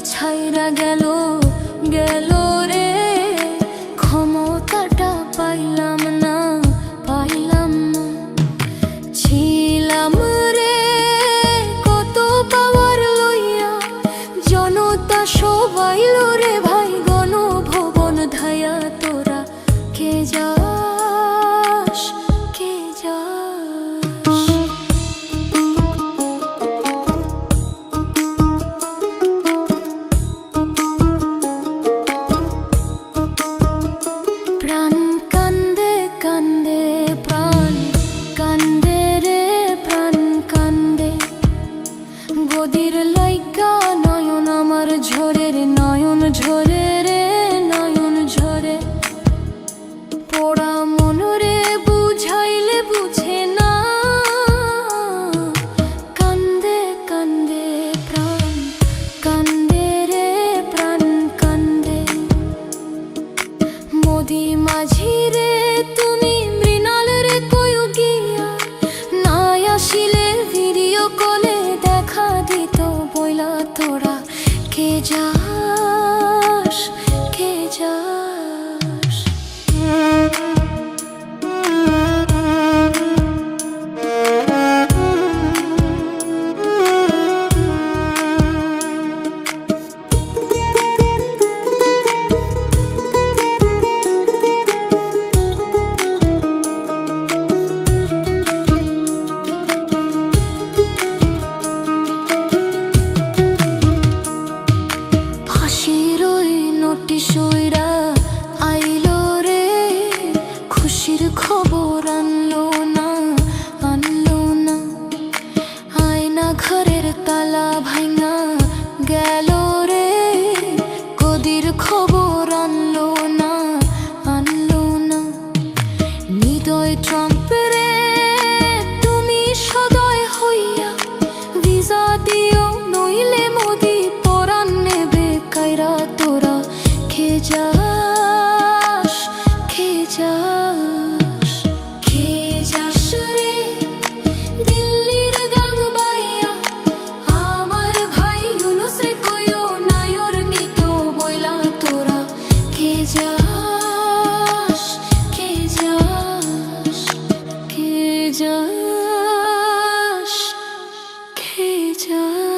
ছাইরা গেল গেল রে, ক্ষমতাটা পাইলাম না পাইলাম না। ছিলাম রে কত পাওয়ার লইয়া, জনতা সবাই রে ভাই গণভবন ধায়া। তোরা কে যাস কে যাস? প্রাণ কান্দে কান্দে প্রাণ কান্দে রে প্রাণ কান্দে, গদির লাইগা নয়ন আমার ঝরে রে নয়ন ঝরে রে নয়ন ঝরে। পোড়া মন রে বুঝাইলে বুঝে না, কান্দে কান্দে প্রাণ কান্দে রে প্রাণ কান্দে। মোদি মাঝি রে তুমি মৃণাল রে কইও গিয়া, নাই আসিলে ভিডিও কলে দেখা দিত বইলা। তোরা কে যাস কে যাস? ফাঁসির ওই নোটিশ উইরা আইলো রে, খুশির খবর আনলো না আনলো না। আয়না ঘরের তালা ভাঙা গেল রে, গদির খবর আনলো না আনলো না। হৃদয় ট্রাম্পের তুমি সদয় হইয়া ভিসা দিও, নইলে মোদি পরাণ নেবে কাইরা। তোরা কে যাস কে যাস? কে যাস রে দিল্লির গান বাইয়া, আমার ভাই ইউনূস রে কইও নায়র নিত বইলা। তোরা কে যাস কে যাস কে যাস কে যাস?